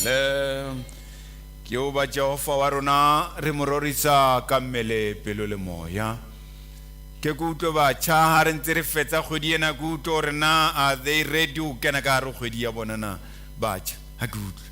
Ke o ba Jehova wa rona re mororisa ka mmele pelo le moya ke go utlwe ba cha ha re ntse re fetsa kgwedi ena go utlwe re na are they ready o kena ka re kgwedi ya bona na ba cha ha ke utlwe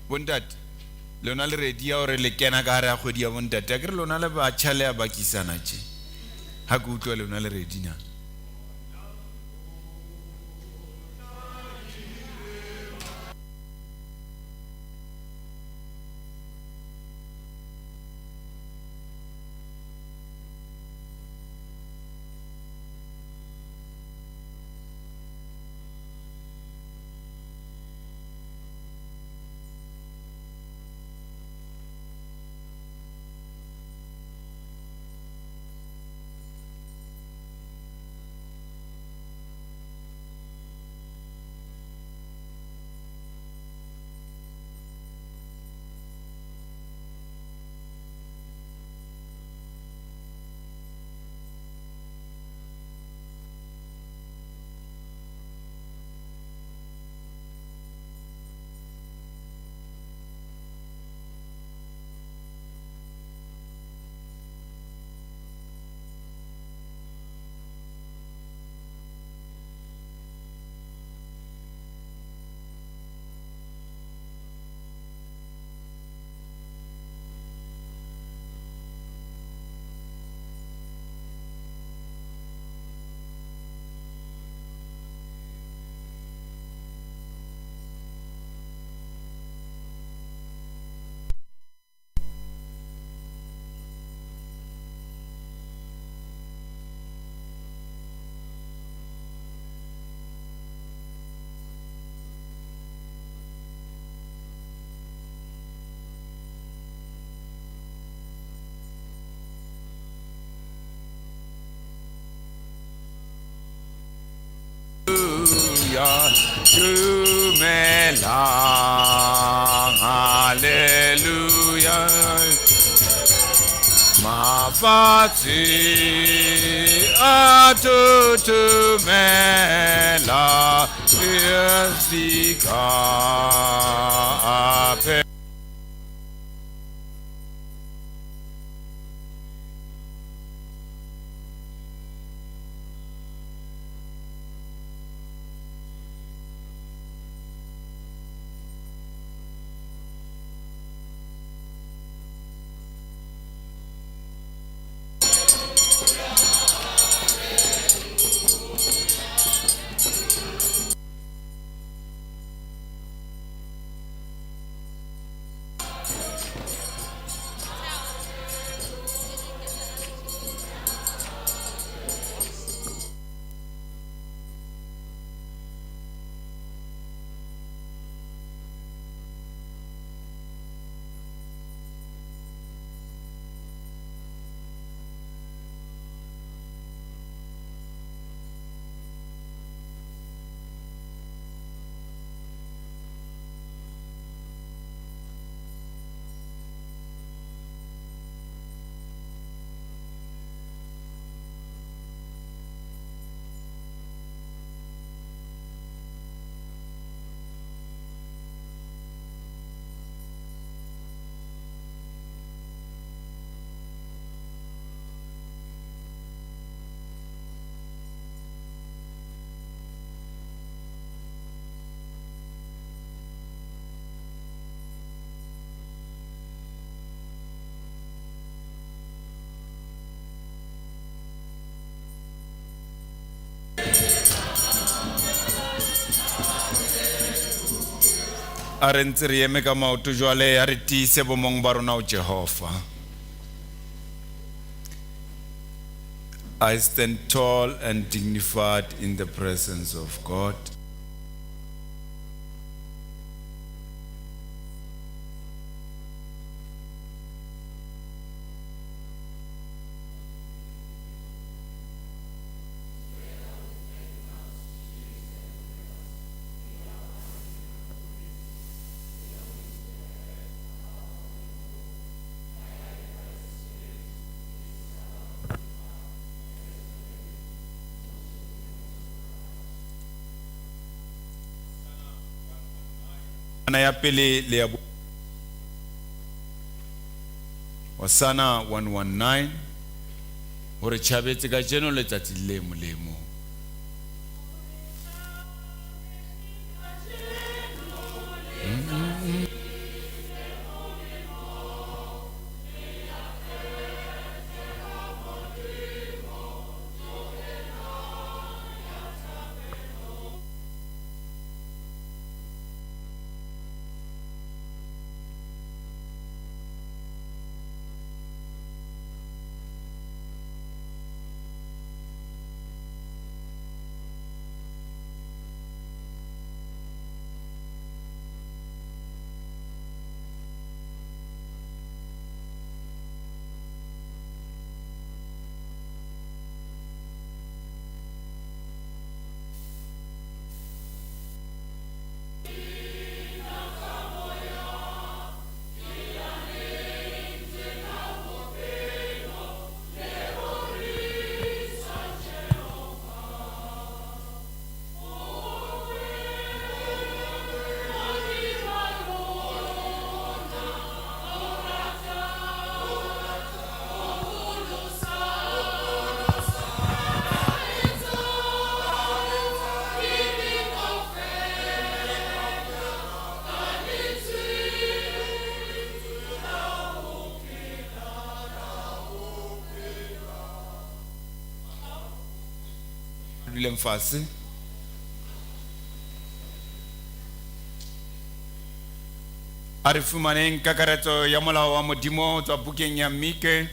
Bondat lona le ready ya hore le kena ka re a kgwedi ya bondat a ke re lona le ba tshale ya bakisana tje ha ke utlwa lona le ready na Hallelujah. mafatshe a tutumela esika aphe a re ntse re eme ka maoto jwale a re tiise bomong ba rona o Jehova. I stand tall and dignified in the presence of God. Ana ya pele le ya Hosana 119 hore tjhabetse ka jeno letsatsi le molemo. Mfase a re fumaneng kakaretso ya molao wa modimo tswa bukeng ya Mike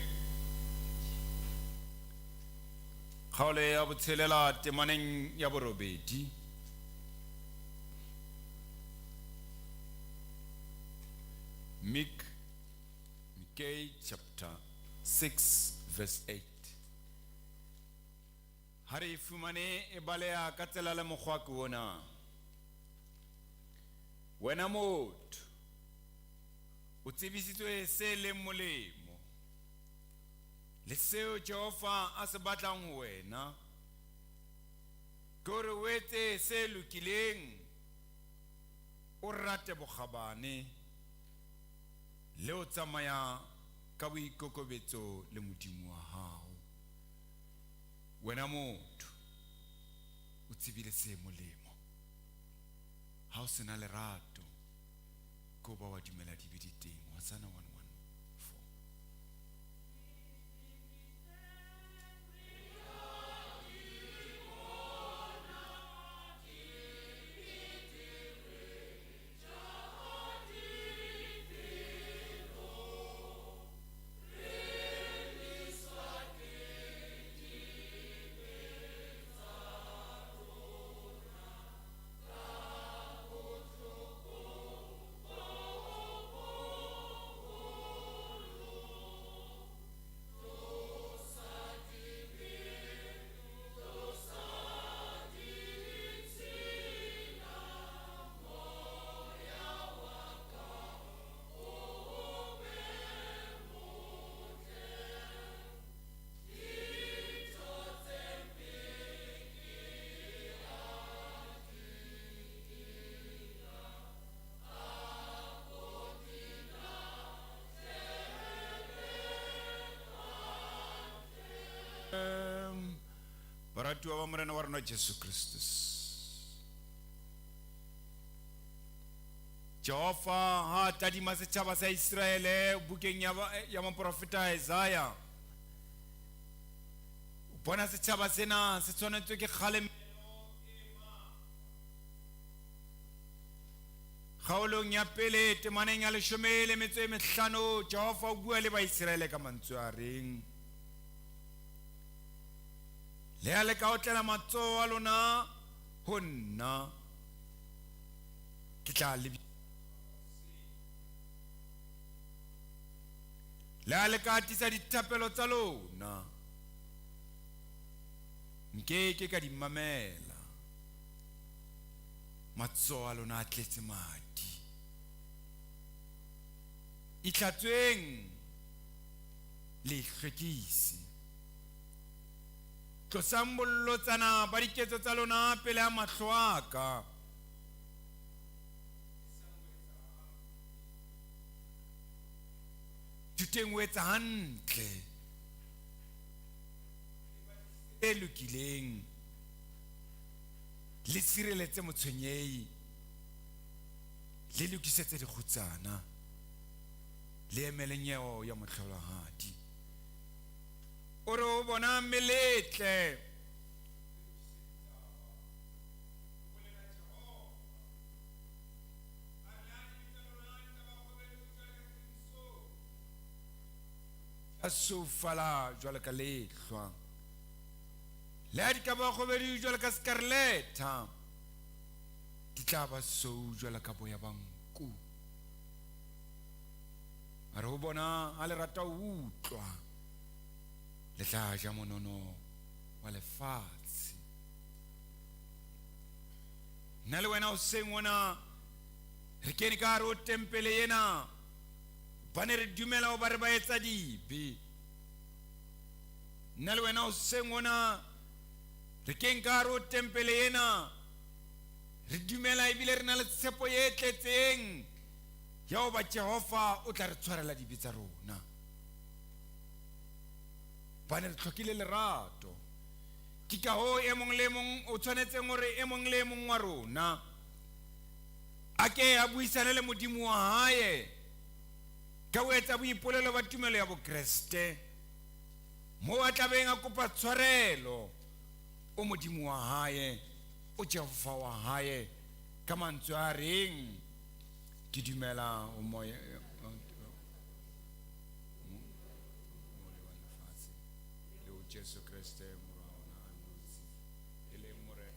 kgaolo ya botshelela temaneng ya borobedi. Mike chapter 6 verse 8. Hari fumane e balea ka tsela le mokgwa ke ona. Wena motho o tsebisitswe se le molemo le seo Jehova a se batlang ho wena ke hore o etse se lokileng, o rate bokgabane le o tsamaya ka boikokobetso le Modimo wa hao. Wena motho o tsebile se molemo, ha o sena lerato ko ba wa dumela di be di teng. Hosana 1:1-4. Baratuwa ba morena wa rona Jesu Kristus. Jehova ha tadima setjhaba sa Israele bukeng ya moprofeta Isaiah. O bona setjhaba sena se tshwanetswe ke kgalemelo kgaolong ya pele temaneng ya 15 Jehova o bua le ba Israele ka mantswe a reng: le a le ka otlela matsoho a lona ho nna ke tla le a le ka atisa dithapelo tsa lona nkeke ka di mamela, matsoho a lona a tletse madi. Itlhatsweng le hlwekise, tlosang bollotsana ba diketso tsa lona pele a mahlo a ka. Thuteng ho etsa hantle e lokileng, le sireletse motshwenyehi, le lokisetse dikgutsana, le emele nyeho ya motlholohadi. O re o bona meletle a soufala jwalo ka lehlwa, le ha di ka ba kgobedu jwalo ka scarletta, di tla ba sou jwalo ka boya ba nku. A re ho bona ha le rata ho utlwa, le tla ja monono wa lefatshe. Nna le wena hoseng ona re kene ka hare ho tempele ena, ba ne re dumela ho ba re ba etsa dibe. Nna le wena hoseng ona re kene ka hare ho tempele ena, re dumela ebile re na le tshepo e tletseng ya ho ba Jehova o tla re tshwarela dibe tsa rona. Ba ne re tlhokile lerato, ke ka hoo e mong le mong o tshwanetseng hore e mong le mong wa rona a ke a buisane le Modimo wa hae ka ho etsa boipolelo ba tumelo ya bokreste, moo a tlabeng a kopa tshwarelo o Modimo wa hae, o Jehova wa hae, ka mantswe a reng: ke dumela o moya le o Jesu Kriste morwana a notsi e leng morena.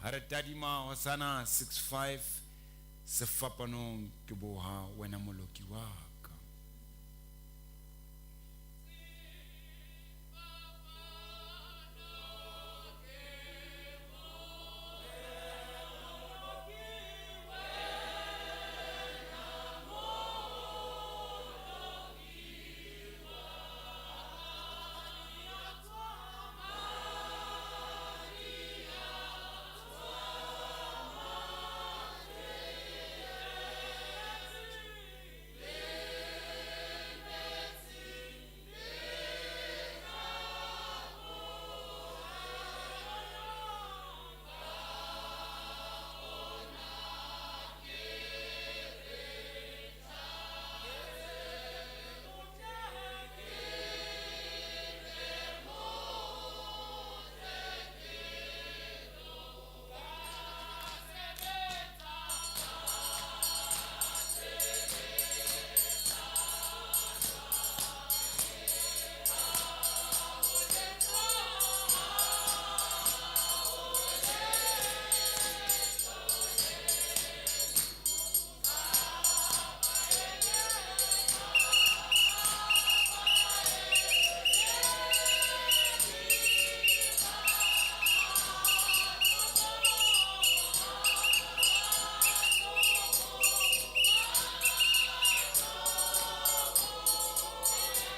ha re tadima Hosana 6:5 sefapanong ke boha wena moloki wa